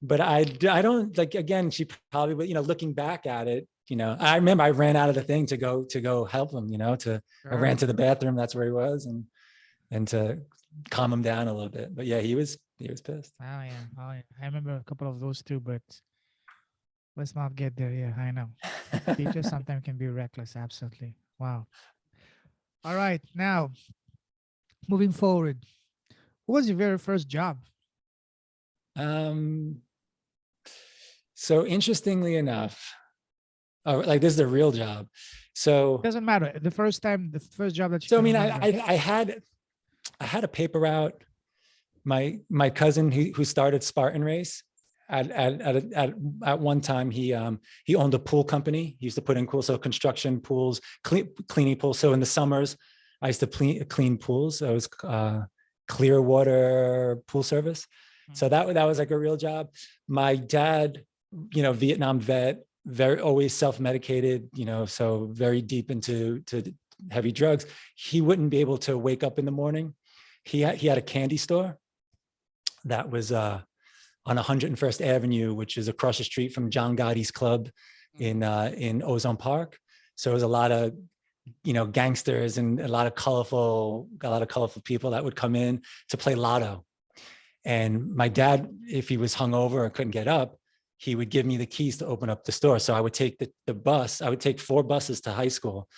but I don't, like, again, she probably would, looking back at it, I remember I ran out of the thing to go help him, I Sure. ran to the bathroom, that's where he was, and to calm him down a little bit. But yeah, he was pissed. Oh yeah. Oh yeah. I remember a couple of those too, but let's not get there. Yeah, I know. Teachers sometimes can be reckless. Absolutely. Wow. All right. Now, moving forward, what was your very first job? um so interestingly enough, oh, like, this is a real job. So Doesn't matter. The first job that you so I can mean, remember. I had a paper route. My cousin who started Spartan Race, at one time, he owned a pool company. He used to put in pools, so construction pools, cleaning pools. So in the summers, I used to clean pools. So it was clear water pool service. Mm. So that was like a real job. My dad, Vietnam vet, very always self-medicated, so very deep into heavy drugs. He wouldn't be able to wake up in the morning. He had a candy store that was on 101st Avenue, which is across the street from John Gotti's club in Ozone Park. So it was a lot of gangsters and a lot of colorful people that would come in to play lotto. And my dad, if he was hungover or couldn't get up, he would give me the keys to open up the store. So I would take the bus. I would take 4 buses to high school,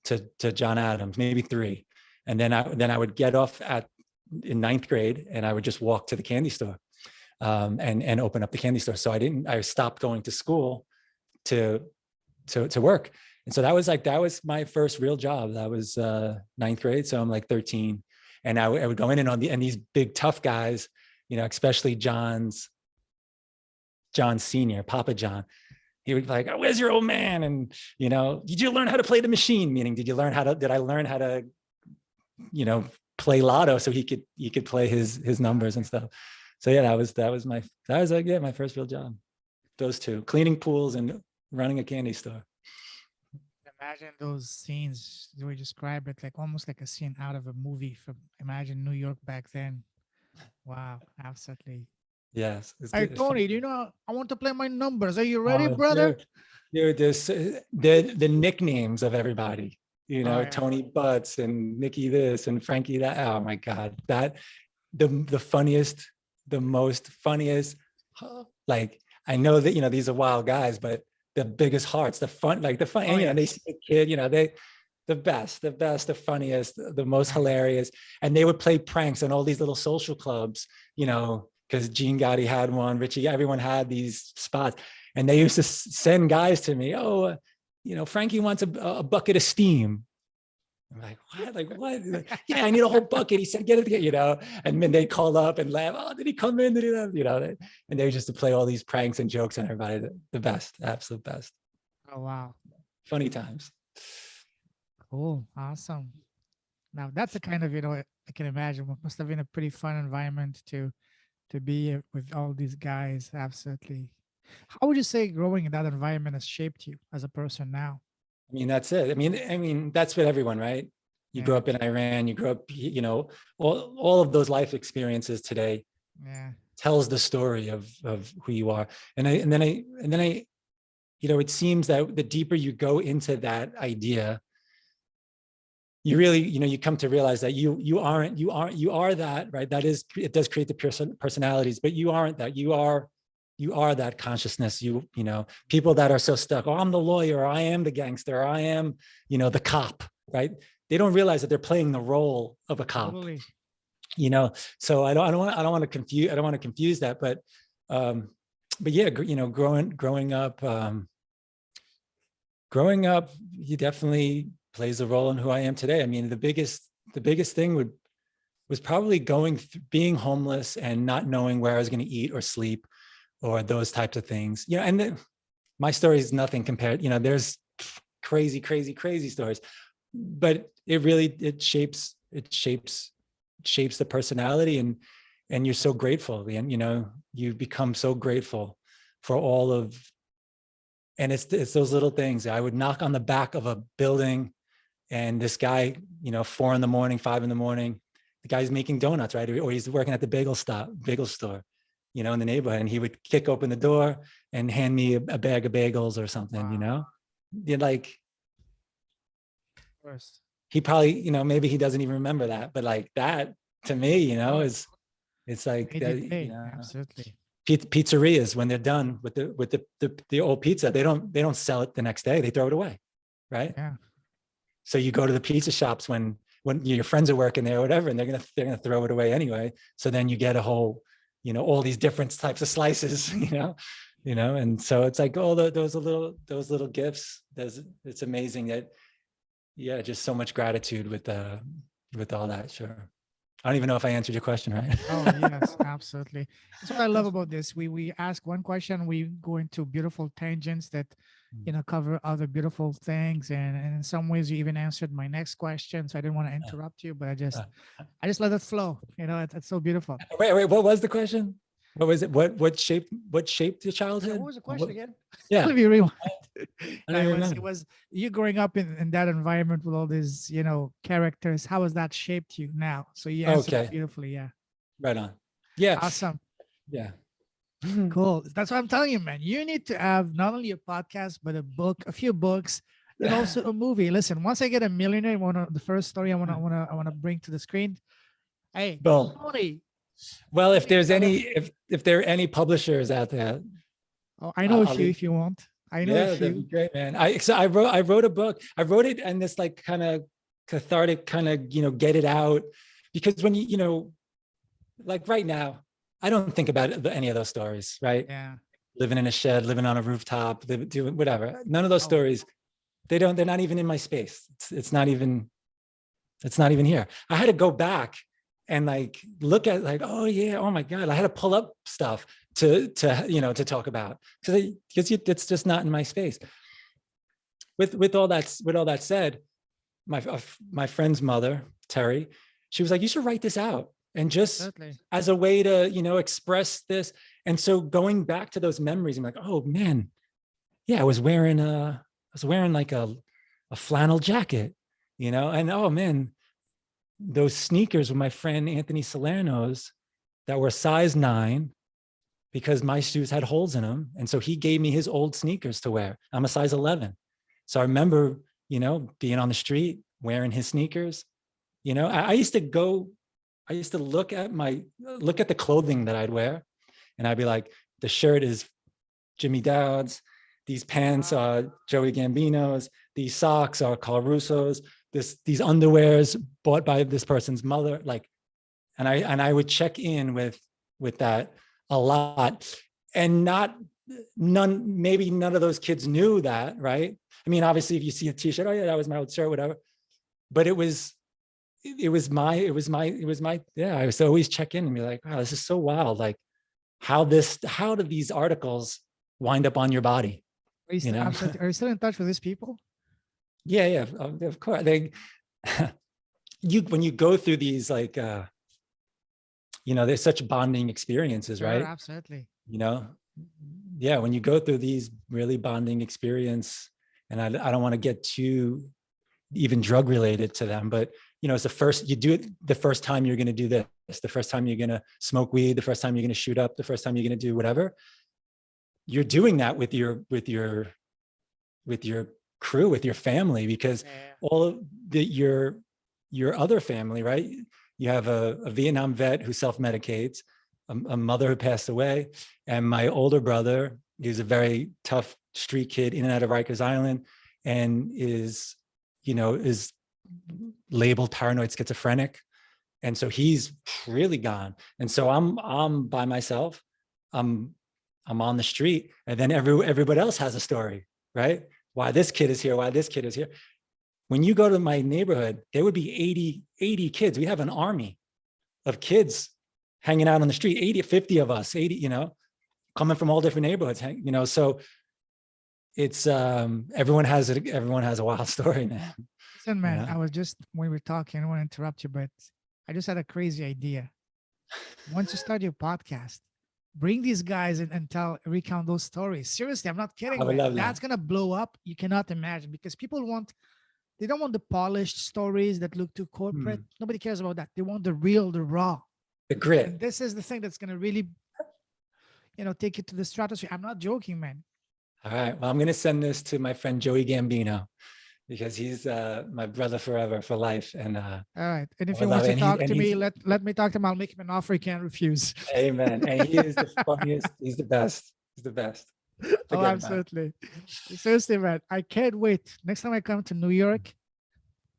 to John Adams, maybe 3, and then I would get off in 9th grade, and I would just walk to the candy store, and open up the candy store. So I stopped going to school to work. And so that was my first real job. That was 9th grade. So I'm like 13, and I would go in, and these big tough guys, especially John Senior, Papa John. He would be like, oh, where's your old man? And, did you learn how to play the machine? Meaning, did I learn how to, play lotto so he could play his numbers and stuff. So yeah, that was like, yeah, my first real job. Those two, cleaning pools and running a candy store. Imagine those scenes. The way you describe it, like almost like a scene out of a movie from Imagine New York back then. Wow, absolutely. Yes, it's Hey good. It's fun. Tony, do you know I want to play my numbers? Are you ready, Oh, brother? dude, this the nicknames of everybody. Oh yeah. Tony Butts and Mickey this and Frankie that. Oh my God, that the funniest, the most funniest. Like, I know that these are wild guys, but the biggest hearts, the fun, like the fun. Oh And, yeah. they see a kid, they the best, the funniest, the most Oh, yeah. hilarious. And they would play pranks in all these little social clubs, because Gene Gotti had one, Richie, everyone had these spots. And they used to send guys to me, oh, Frankie wants a bucket of steam. I'm like, what? Like, what? Like, yeah, I need a whole bucket. He said, get it, and then they call up and laugh. Oh, did he come in? Did he laugh? And they used to play all these pranks and jokes on everybody. The best, absolute best. Oh wow. Funny times. Cool. Awesome. Now that's the kind of I can imagine what must have been a pretty fun environment to be with all these guys. Absolutely. How would you say growing in that environment has shaped you as a person now? I mean, that's it. I mean, that's with everyone, right? You grow Yeah. up in Iran, you grow up, all of those life experiences today Yeah. tells the story of who you are. And then I it seems that the deeper you go into that idea, you really, you come to realize that you are that, right? That is, it does create the personalities, but you aren't that. You are that consciousness. People that are so stuck, oh, I'm the lawyer, or I am the gangster, or I am, the cop, right? They don't realize that they're playing the role of a cop. Totally. So I don't want to confuse that, but yeah, growing up, he definitely plays a role in who I am today. I mean, the biggest thing was probably being homeless and not knowing where I was going to eat or sleep, or those types of things. And my story is nothing compared. There's crazy stories, but it shapes the personality, and you're so grateful, and you become so grateful for all of. And it's those little things. I would knock on the back of a building, and this guy, 4 a.m, 5 a.m, the guy's making donuts, right? Or he's working at the bagel store, in the neighborhood, and he would kick open the door and hand me a bag of bagels or something. Wow. You're like, Of course. he probably, maybe he doesn't even remember that, but like that to me, it's like that, Absolutely. pizzerias, when they're done with the old pizza, they don't sell it the next day, they throw it away, right? Yeah. So you go to the pizza shops when your friends are working there or whatever, and they're gonna throw it away anyway. So then you get a whole, all these different types of slices, and so it's like all those little gifts. It's amazing that, yeah, just so much gratitude with all that. Sure. I don't even know if I answered your question, right? Oh yes, absolutely. That's what I love about this. We ask one question, we go into beautiful tangents that cover other beautiful things, and in some ways you even answered my next question. So I didn't want to interrupt you, but I just let it flow. It's so beautiful. Wait, what was the question? What was it? What shaped your childhood? What was the question again? Yeah. Let me rewind. I don't It remember. was you growing up in that environment with all these, characters. How has that shaped you now? So you answered it beautifully. Yeah. Right on. Yeah. Awesome. Yeah. Cool. That's what I'm telling you, man. You need to have not only a podcast, but a few books, and also a movie. Listen, once I get a millionaire, the first story I want to bring to the screen. Hey, Boom. Tony. Well, if there are any publishers out there, I know a few if you want. I know a few. That'd be great, man. I wrote a book. I wrote it in this like kind of cathartic kind of, get it out, because when like right now, I don't think about any of those stories, right? Yeah. Living in a shed, living on a rooftop, doing whatever. None of those stories, they're not even in my space. It's not even here. I had to go back and like look at like, oh yeah, oh my God, I had to pull up stuff to talk about, because it's just not in my space. With all that said, my friend's mother, Terry, she was like, you should write this out, and just Certainly. as a way to express this. And so going back to those memories, I'm like, oh man, yeah, I was wearing like a flannel jacket, and oh man, those sneakers with my friend Anthony Salerno's that were size 9, because my shoes had holes in them. And so he gave me his old sneakers to wear. I'm a size 11. So I remember, being on the street wearing his sneakers. I used to look at the clothing that I'd wear, and I'd be like, the shirt is Jimmy Dowd's, these pants are Joey Gambino's, these socks are Carl Russo's, these underwears bought by this person's mother, like, and I would check in with that a lot, and maybe none of those kids knew that, right? I mean, obviously, if you see a t-shirt, oh yeah, that was my old shirt, whatever. But it was my, yeah, I used to always check in and be like, wow, this is so wild. Like how do these articles wind up on your body? Are you still in touch with these people? Yeah, of course. When you go through these, like, there's such bonding experiences, right? Sure, absolutely. Yeah, when you go through these really bonding experience, and I don't want to get too even drug related to them, but it's you do it the first time you're going to do this, the first time you're going to smoke weed, the first time you're going to shoot up, the first time you're going to do whatever. You're doing that with your your crew, with your family, because all of your other family, right? You have a Vietnam vet who self-medicates, a mother who passed away, and my older brother, he's a very tough street kid in and out of Rikers Island, and is labeled paranoid schizophrenic. And so he's really gone. And so I'm by myself. I'm on the street, and then everybody else has a story, right? Why this kid is here, why this kid is here. When you go to my neighborhood, there would be 80 kids. We have an army of kids hanging out on the street, 50 of us, 80, coming from all different neighborhoods, so it's everyone has a wild story, man. Listen, man, I was just, when we were talking, I don't want to interrupt you, but I just had a crazy idea. Once you start your podcast, bring these guys in and recount those stories. Seriously, I'm not kidding. I would love that. That's gonna blow up. You cannot imagine, because people they don't want the polished stories that look too corporate. Nobody cares about that. They want the real, the raw, the grit. And this is the thing that's gonna really, take you to the stratosphere. I'm not joking, man. All right. Well, I'm gonna send this to my friend Joey Gambino, because he's my brother forever, for life. And all right. And if he wants to talk to me, let me talk to him. I'll make him an offer he can't refuse. Amen. And he is the funniest. He's the best. He's the best. Oh, absolutely. Seriously, man. I can't wait. Next time I come to New York,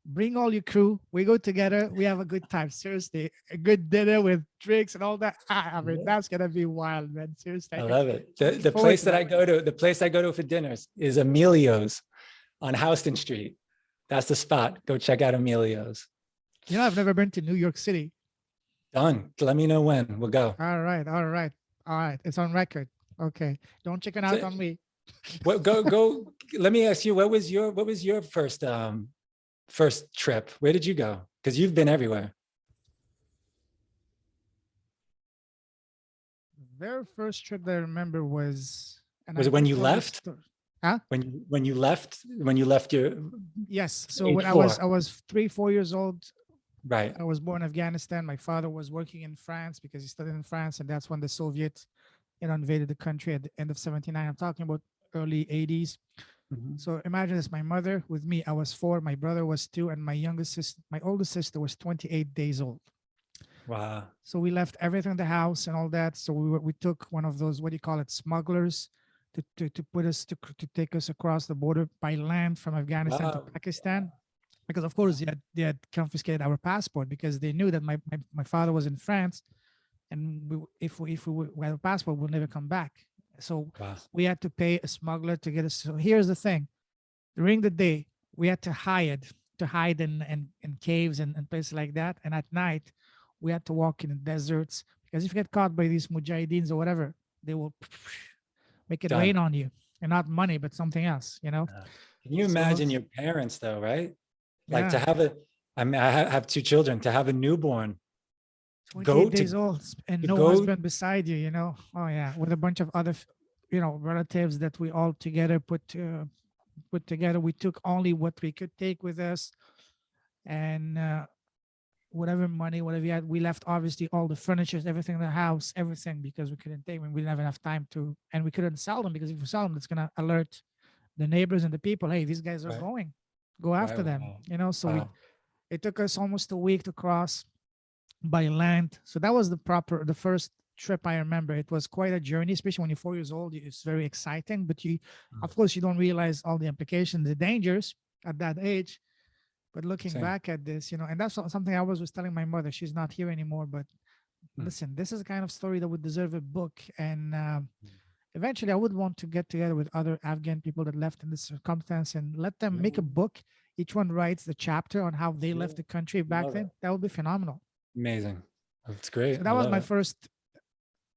bring all your crew. We go together. We have a good time. Seriously, a good dinner with drinks and all that. I mean, that's gonna be wild, man. Seriously, I love it. The place that I go to for dinners is Emilio's on Houston Street. That's the spot. Go check out Emilio's. I've never been to New York City. Done. Let me know when. We'll go. All right. It's on record. Okay. Don't chicken out on me. Well, go. Let me ask you, what was your first trip? Where did you go? Because you've been everywhere. Their first trip that I remember was it when you left? Huh? When you left your yes. So when I was 3-4 years old. Right. I was born in Afghanistan. My father was working in France because he studied in France, and that's when the Soviets invaded the country at the end of 79. I'm talking about early 80s. So imagine this: my mother with me, I was 4, my brother was 2, and my oldest sister was 28 days old. Wow. So we left everything in the house and all that. So we took one of those, what do you call it, smugglers, to take us across the border by land from Afghanistan to Pakistan, because of course they had confiscated our passport, because they knew that my father was in France, and if we had a passport, we'll never come back. So we had to pay a smuggler to get us. So here's the thing: during the day, we had to hide in caves and places like that, and at night, we had to walk in the deserts, because if you get caught by these mujahideens or whatever, they will make it rain on you, and not money, but something else. Can you imagine your parents, though, right? Like to have I have 2 children, to have a newborn, 28 days old, and no husband beside you, Oh yeah, with a bunch of other, relatives that we all together put together. We took only what we could take with us, and whatever money, whatever we had, we left obviously all the furniture, everything in the house, everything, because we couldn't take them. We didn't have enough time to, and we couldn't sell them, because if we sell them, it's gonna alert the neighbors and the people. Hey, these guys are going, go after them. So it took us almost a week to cross by land. So that was the first trip I remember. It was quite a journey, especially when you're 4 years old. It's very exciting, but of course, you don't realize all the implications, the dangers at that age. But looking back at this, and that's something I was telling my mother. She's not here anymore, but listen, this is the kind of story that would deserve a book. And eventually I would want to get together with other Afghan people that left in this circumstance and let them make a book. Each one writes the chapter on how they left the country back then. That would be phenomenal. Amazing. That's great. So that was my first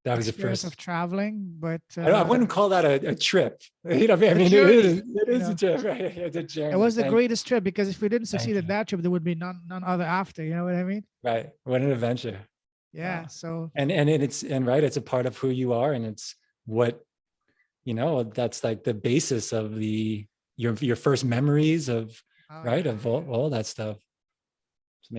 That was the experience first of traveling, but I wouldn't call that a trip. I mean, it is a trip, right? It's a journey. It was the greatest trip, because if we didn't succeed at that trip, there would be none other after. You know what I mean? Right. What an adventure. Yeah. Wow. So it's a part of who you are, and it's what that's like the basis of your first memories of of all that stuff.